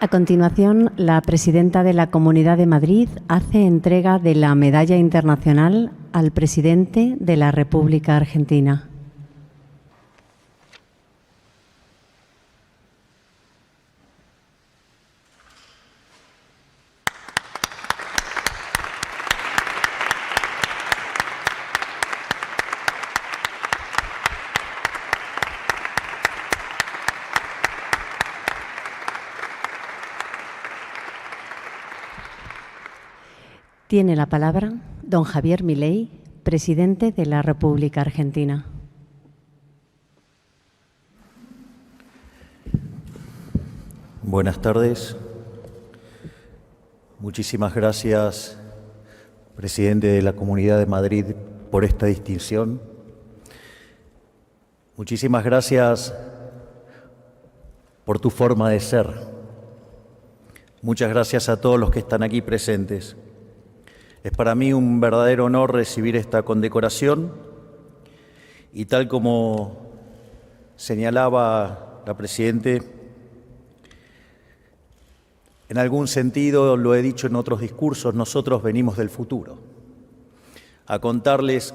A continuación, la presidenta de la Comunidad de Madrid hace entrega de la Medalla Internacional al presidente de la República Argentina. Tiene la palabra don Javier Milei, presidente de la República Argentina. Buenas tardes. Muchísimas gracias, presidente de la Comunidad de Madrid, por esta distinción. Muchísimas gracias por tu forma de ser. Muchas gracias a todos los que están aquí presentes. Es para mí un verdadero honor recibir esta condecoración y, tal como señalaba la Presidente, en algún sentido, lo he dicho en otros discursos, nosotros venimos del futuro a contarles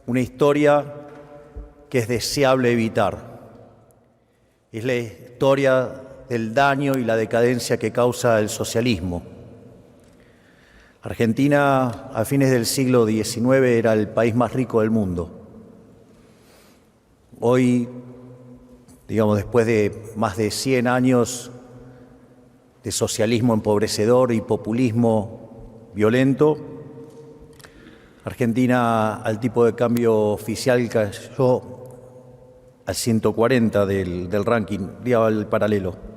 una historia que es deseable evitar. Es la historia del daño y la decadencia que causa el socialismo. Argentina, a fines del siglo XIX, era el país más rico del mundo. Hoy, después de más de 100 años de socialismo empobrecedor y populismo violento, Argentina, al tipo de cambio oficial, cayó al 140 del ranking, el paralelo.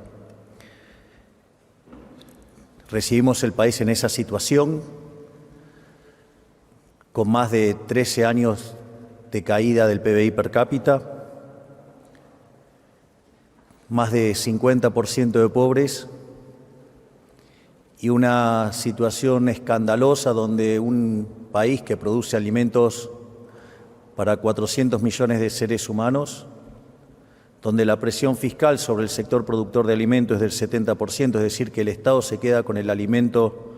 Recibimos el país en esa situación, con más de 13 años de caída del PBI per cápita, más de 50% de pobres y una situación escandalosa donde un país que produce alimentos para 400 millones de seres humanos, donde la presión fiscal sobre el sector productor de alimentos es del 70%, es decir, que el Estado se queda con el alimento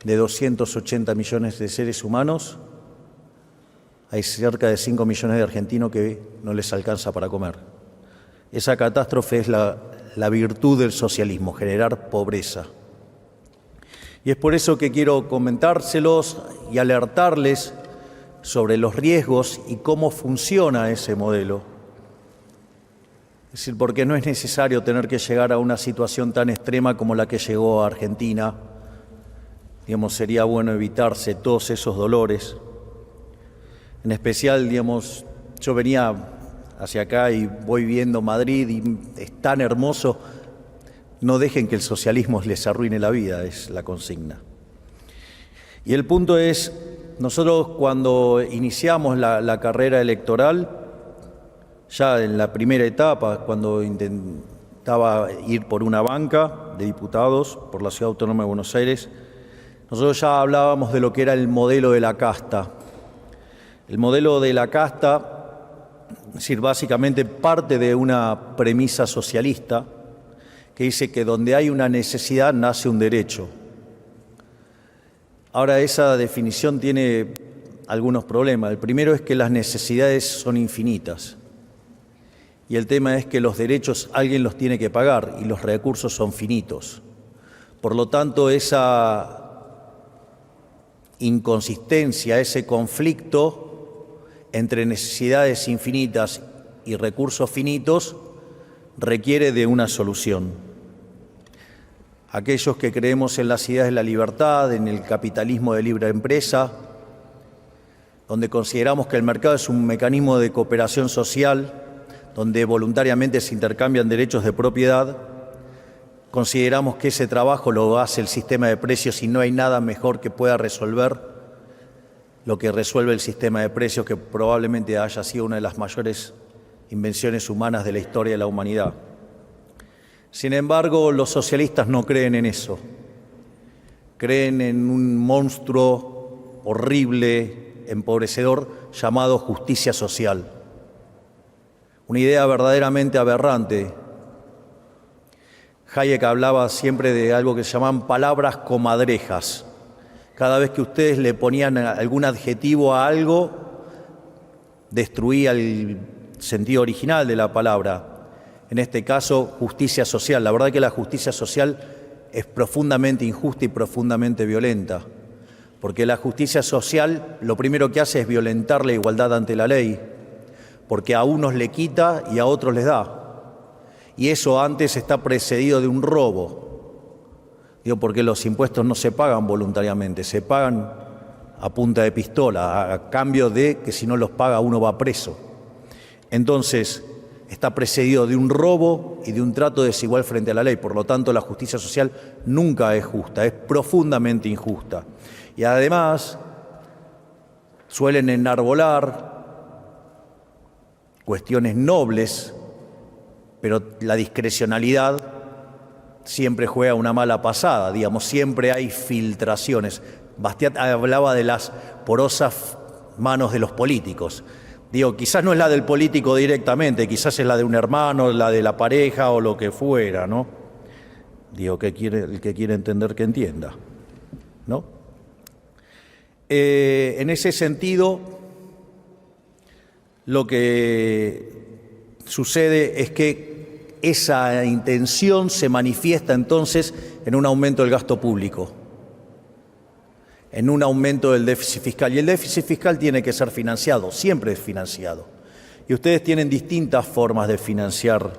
de 280 millones de seres humanos, hay cerca de 5 millones de argentinos que no les alcanza para comer. Esa catástrofe es la virtud del socialismo, generar pobreza. Y es por eso que quiero comentárselos y alertarles sobre los riesgos y cómo funciona ese modelo. Es decir, porque no es necesario tener que llegar a una situación tan extrema como la que llegó a Argentina. Sería bueno evitarse todos esos dolores. En especial, yo venía hacia acá y voy viendo Madrid y es tan hermoso. No dejen que el socialismo les arruine la vida, es la consigna. Y el punto es, nosotros cuando iniciamos la carrera electoral, ya en la primera etapa, cuando intentaba ir por una banca de diputados por la Ciudad Autónoma de Buenos Aires, nosotros ya hablábamos de lo que era el modelo de la casta. El modelo de la casta, es decir, básicamente parte de una premisa socialista que dice que donde hay una necesidad nace un derecho. Ahora, esa definición tiene algunos problemas. El primero es que las necesidades son infinitas. Y el tema es que los derechos alguien los tiene que pagar y los recursos son finitos. Por lo tanto, esa inconsistencia, ese conflicto entre necesidades infinitas y recursos finitos requiere de una solución. Aquellos que creemos en las ideas de la libertad, en el capitalismo de libre empresa, donde consideramos que el mercado es un mecanismo de cooperación social, donde voluntariamente se intercambian derechos de propiedad, consideramos que ese trabajo lo hace el sistema de precios y no hay nada mejor que pueda resolver lo que resuelve el sistema de precios, que probablemente haya sido una de las mayores invenciones humanas de la historia de la humanidad. Sin embargo, los socialistas no creen en eso. Creen en un monstruo horrible, empobrecedor, llamado justicia social. Una idea verdaderamente aberrante. Hayek hablaba siempre de algo que se llamaban palabras comadrejas. Cada vez que ustedes le ponían algún adjetivo a algo, destruía el sentido original de la palabra. En este caso, justicia social. La verdad que la justicia social es profundamente injusta y profundamente violenta, porque la justicia social lo primero que hace es violentar la igualdad ante la ley, porque a unos le quita y a otros les da. Y eso antes está precedido de un robo. Digo, porque los impuestos no se pagan voluntariamente, se pagan a punta de pistola, a cambio de que si no los paga uno va preso. Entonces, está precedido de un robo y de un trato desigual frente a la ley. Por lo tanto, la justicia social nunca es justa, es profundamente injusta. Y además, suelen enarbolar cuestiones nobles, pero la discrecionalidad siempre juega una mala pasada, digamos, siempre hay filtraciones. Bastiat hablaba de las porosas manos de los políticos. Digo, quizás no es la del político directamente, quizás es la de un hermano, la de la pareja o lo que fuera, ¿no? Digo, el que quiere entender que entienda, ¿no? En ese sentido, lo que sucede es que esa intención se manifiesta entonces en un aumento del gasto público, en un aumento del déficit fiscal. Y el déficit fiscal tiene que ser financiado, siempre es financiado. Y ustedes tienen distintas formas de financiar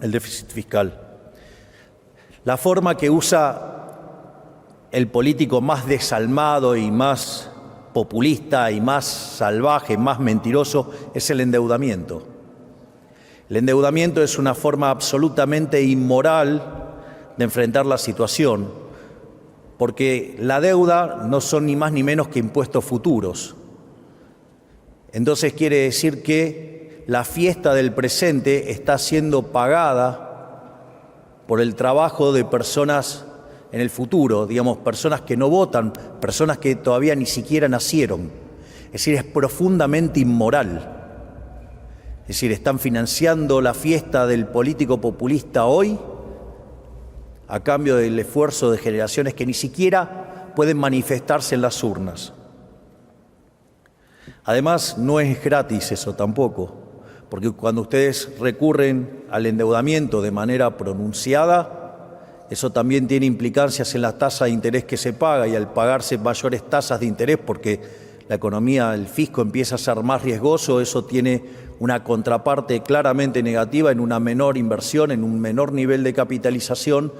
el déficit fiscal. La forma que usa el político más desalmado y más populista y más salvaje, más mentiroso, es el endeudamiento. El endeudamiento es una forma absolutamente inmoral de enfrentar la situación, porque la deuda no son ni más ni menos que impuestos futuros. Entonces quiere decir que la fiesta del presente está siendo pagada por el trabajo de personas en el futuro, digamos, personas que no votan, personas que todavía ni siquiera nacieron. Es decir, es profundamente inmoral. Es decir, están financiando la fiesta del político populista hoy a cambio del esfuerzo de generaciones que ni siquiera pueden manifestarse en las urnas. Además, no es gratis eso tampoco, porque cuando ustedes recurren al endeudamiento de manera pronunciada, eso también tiene implicancias en la tasa de interés que se paga, y al pagarse mayores tasas de interés porque la economía, el fisco empieza a ser más riesgoso, eso tiene una contraparte claramente negativa en una menor inversión, en un menor nivel de capitalización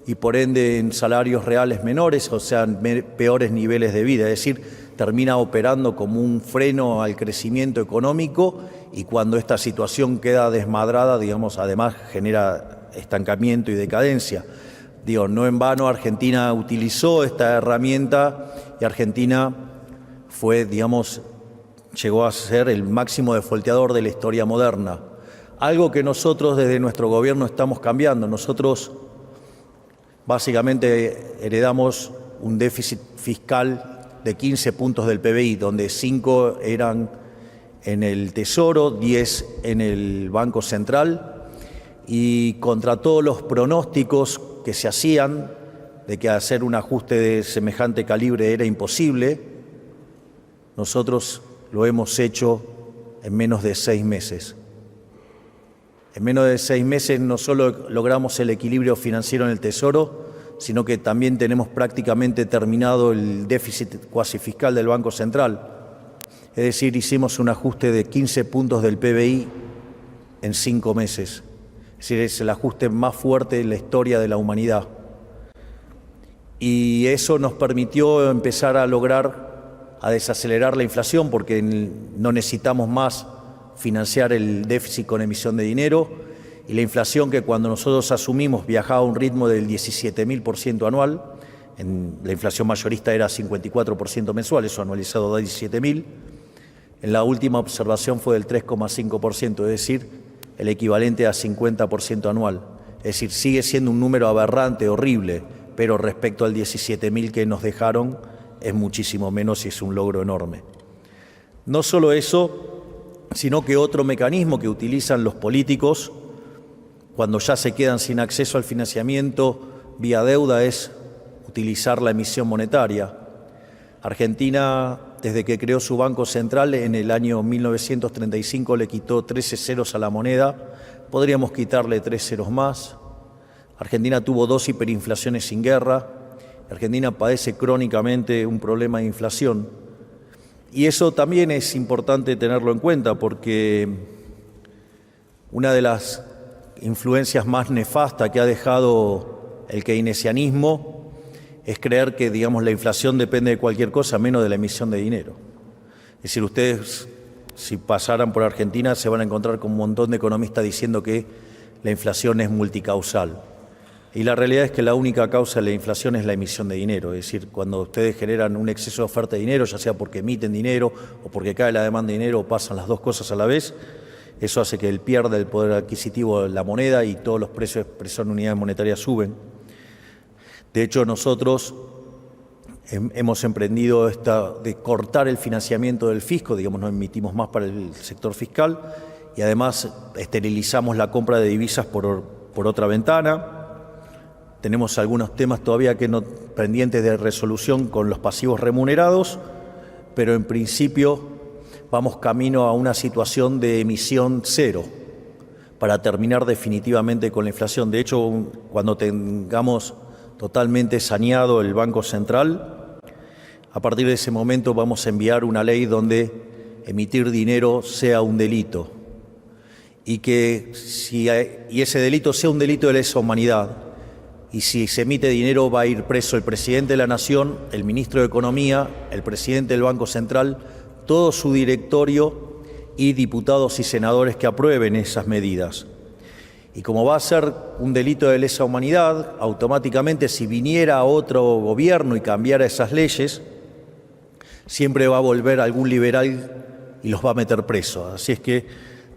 y por ende en salarios reales menores, o sea, en peores niveles de vida. Es decir, termina operando como un freno al crecimiento económico, y cuando esta situación queda desmadrada, digamos, además genera estancamiento y decadencia. Digo, no en vano Argentina utilizó esta herramienta y Argentina fue, digamos, llegó a ser el máximo defolteador de la historia moderna. Algo que nosotros desde nuestro gobierno estamos cambiando. Nosotros básicamente heredamos un déficit fiscal de 15 puntos del PBI, donde 5 eran en el Tesoro, 10 en el Banco Central, y contra todos los pronósticos que se hacían de que hacer un ajuste de semejante calibre era imposible, nosotros lo hemos hecho en menos de 6 meses. En menos de 6 meses no solo logramos el equilibrio financiero en el Tesoro, sino que también tenemos prácticamente terminado el déficit cuasi fiscal del Banco Central. Es decir, hicimos un ajuste de 15 puntos del PBI en 5 meses. Es decir, es el ajuste más fuerte en la historia de la humanidad. Y eso nos permitió empezar a lograr, a desacelerar la inflación, porque no necesitamos más financiar el déficit con emisión de dinero, y la inflación, que cuando nosotros asumimos viajaba a un ritmo del 17.000% anual, la inflación mayorista era 54% mensual, eso anualizado da 17.000, en la última observación fue del 3,5%, es decir, el equivalente a 50% anual. Es decir, sigue siendo un número aberrante, horrible, pero respecto al 17.000 que nos dejaron es muchísimo menos y es un logro enorme. No solo eso, sino que otro mecanismo que utilizan los políticos cuando ya se quedan sin acceso al financiamiento vía deuda es utilizar la emisión monetaria. Argentina, desde que creó su Banco Central en el año 1935, le quitó 13 ceros a la moneda. Podríamos quitarle 3 ceros más. Argentina tuvo 2 hiperinflaciones sin guerra. Argentina padece crónicamente un problema de inflación. Y eso también es importante tenerlo en cuenta porque una de las influencias más nefastas que ha dejado el keynesianismo es creer que, digamos, la inflación depende de cualquier cosa menos de la emisión de dinero. Es decir, ustedes, si pasaran por Argentina, se van a encontrar con un montón de economistas diciendo que la inflación es multicausal. Y la realidad es que la única causa de la inflación es la emisión de dinero. Es decir, cuando ustedes generan un exceso de oferta de dinero, ya sea porque emiten dinero o porque cae la demanda de dinero o pasan las dos cosas a la vez, eso hace que pierda el poder adquisitivo de la moneda y todos los precios de expresión en unidades monetarias suben. De hecho, nosotros hemos emprendido de cortar el financiamiento del fisco, digamos, no emitimos más para el sector fiscal y además esterilizamos la compra de divisas por otra ventana. Tenemos algunos temas todavía pendientes de resolución con los pasivos remunerados, pero en principio vamos camino a una situación de emisión cero para terminar definitivamente con la inflación. De hecho, cuando tengamos totalmente saneado el Banco Central, a partir de ese momento vamos a enviar una ley donde emitir dinero sea un delito y ese delito sea un delito de lesa humanidad. Y si se emite dinero va a ir preso el presidente de la Nación, el ministro de Economía, el presidente del Banco Central, todo su directorio y diputados y senadores que aprueben esas medidas. Y como va a ser un delito de lesa humanidad, automáticamente si viniera otro gobierno y cambiara esas leyes, siempre va a volver algún liberal y los va a meter presos. Así es que,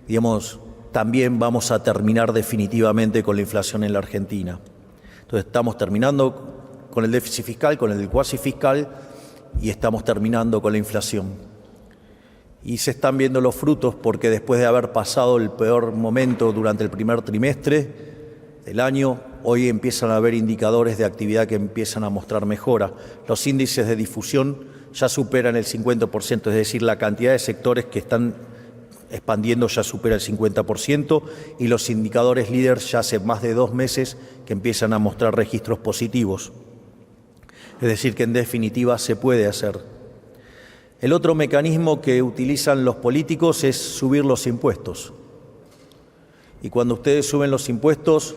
digamos, también vamos a terminar definitivamente con la inflación en la Argentina. Entonces estamos terminando con el déficit fiscal, con el cuasi fiscal y estamos terminando con la inflación. Y se están viendo los frutos porque después de haber pasado el peor momento durante el primer trimestre del año, hoy empiezan a haber indicadores de actividad que empiezan a mostrar mejora. Los índices de difusión ya superan el 50%, es decir, la cantidad de sectores que están expandiendo ya supera el 50% y los indicadores líderes ya hace más de 2 meses que empiezan a mostrar registros positivos. Es decir, que en definitiva se puede hacer. El otro mecanismo que utilizan los políticos es subir los impuestos. Y cuando ustedes suben los impuestos,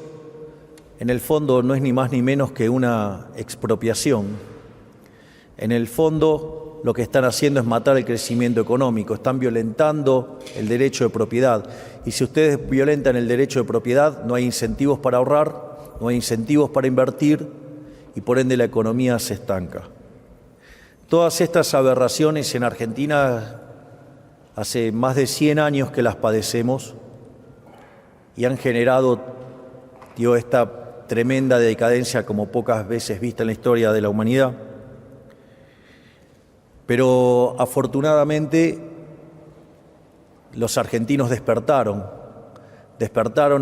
en el fondo no es ni más ni menos que una expropiación. En el fondo lo que están haciendo es matar el crecimiento económico, están violentando el derecho de propiedad. Y si ustedes violentan el derecho de propiedad, no hay incentivos para ahorrar, no hay incentivos para invertir y por ende la economía se estanca. Todas estas aberraciones en Argentina hace más de 100 años que las padecemos y han generado esta tremenda decadencia como pocas veces vista en la historia de la humanidad. Pero afortunadamente los argentinos despertaron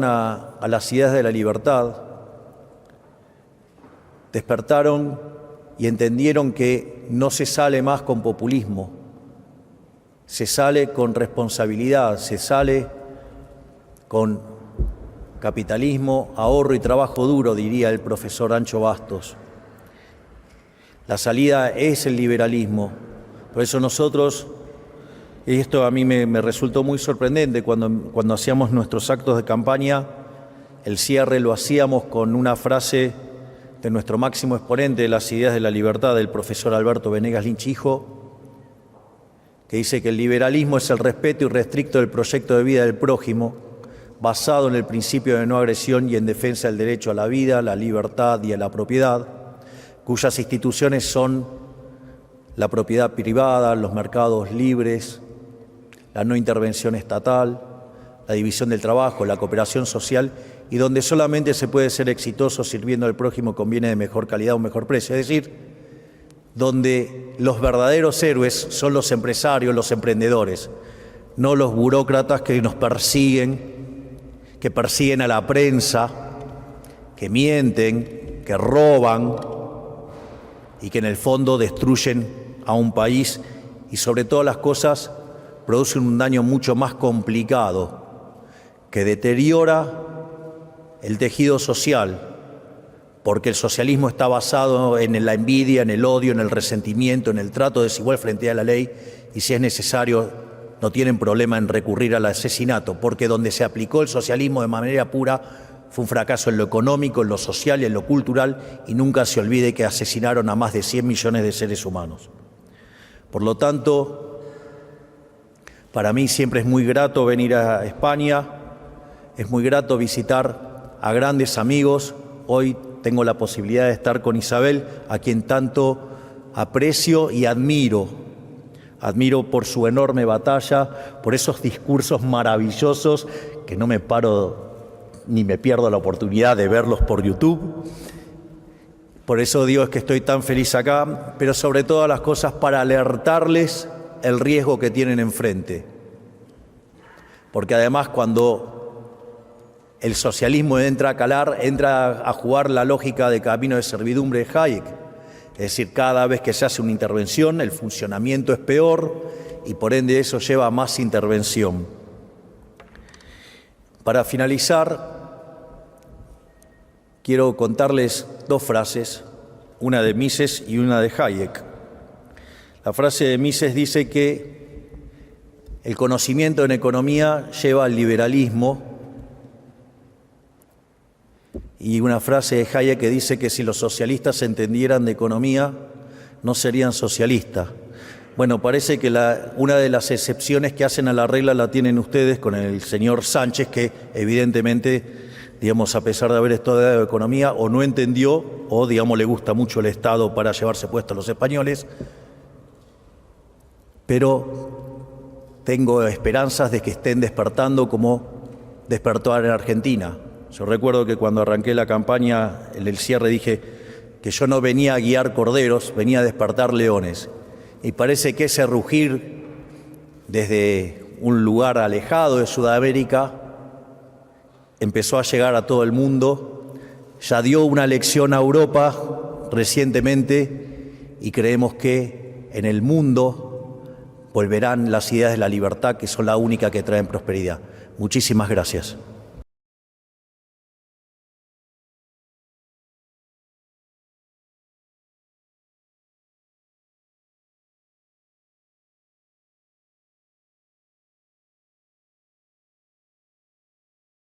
a las ideas de la libertad, despertaron y entendieron que no se sale más con populismo, se sale con responsabilidad, se sale con capitalismo, ahorro y trabajo duro, diría el profesor Ancho Bastos. La salida es el liberalismo. Por eso nosotros, y esto a mí me resultó muy sorprendente, cuando hacíamos nuestros actos de campaña, el cierre lo hacíamos con una frase de nuestro máximo exponente de las ideas de la libertad, del profesor Alberto Venegas Lynch hijo, que dice que el liberalismo es el respeto irrestricto del proyecto de vida del prójimo, basado en el principio de no agresión y en defensa del derecho a la vida, la libertad y a la propiedad, cuyas instituciones son la propiedad privada, los mercados libres, la no intervención estatal, la división del trabajo, la cooperación social y donde solamente se puede ser exitoso sirviendo al prójimo con bienes de mejor calidad o un mejor precio. Es decir, donde los verdaderos héroes son los empresarios, los emprendedores, no los burócratas que nos persiguen, que persiguen a la prensa, que mienten, que roban y que en el fondo destruyen a un país y sobre todas las cosas producen un daño mucho más complicado, que deteriora el tejido social, porque el socialismo está basado en la envidia, en el odio, en el resentimiento, en el trato desigual frente a la ley, y si es necesario no tienen problema en recurrir al asesinato, porque donde se aplicó el socialismo de manera pura fue un fracaso en lo económico, en lo social y en lo cultural, y nunca se olvide que asesinaron a más de 100 millones de seres humanos. Por lo tanto, para mí siempre es muy grato venir a España, es muy grato visitar a grandes amigos. Hoy tengo la posibilidad de estar con Isabel, a quien tanto aprecio y admiro. Admiro por su enorme batalla, por esos discursos maravillosos que no me paro ni me pierdo la oportunidad de verlos por YouTube. Por eso digo es que estoy tan feliz acá, pero sobre todas las cosas para alertarles el riesgo que tienen enfrente. Porque además cuando el socialismo entra a calar, entra a jugar la lógica de camino de servidumbre de Hayek. Es decir, cada vez que se hace una intervención, el funcionamiento es peor y por ende eso lleva a más intervención. Para finalizar, quiero contarles dos frases, una de Mises y una de Hayek. La frase de Mises dice que el conocimiento en economía lleva al liberalismo, y una frase de Hayek que dice que si los socialistas entendieran de economía, no serían socialistas. Bueno, parece que una de las excepciones que hacen a la regla la tienen ustedes con el señor Sánchez, que evidentemente, digamos, a pesar de haber estudiado economía, o no entendió, o, digamos, le gusta mucho el Estado para llevarse puestos a los españoles. Pero tengo esperanzas de que estén despertando como despertó en Argentina. Yo recuerdo que cuando arranqué la campaña, en el cierre dije que yo no venía a guiar corderos, venía a despertar leones. Y parece que ese rugir desde un lugar alejado de Sudamérica empezó a llegar a todo el mundo, ya dio una lección a Europa recientemente y creemos que en el mundo volverán las ideas de la libertad, que son la única que traen prosperidad. Muchísimas gracias.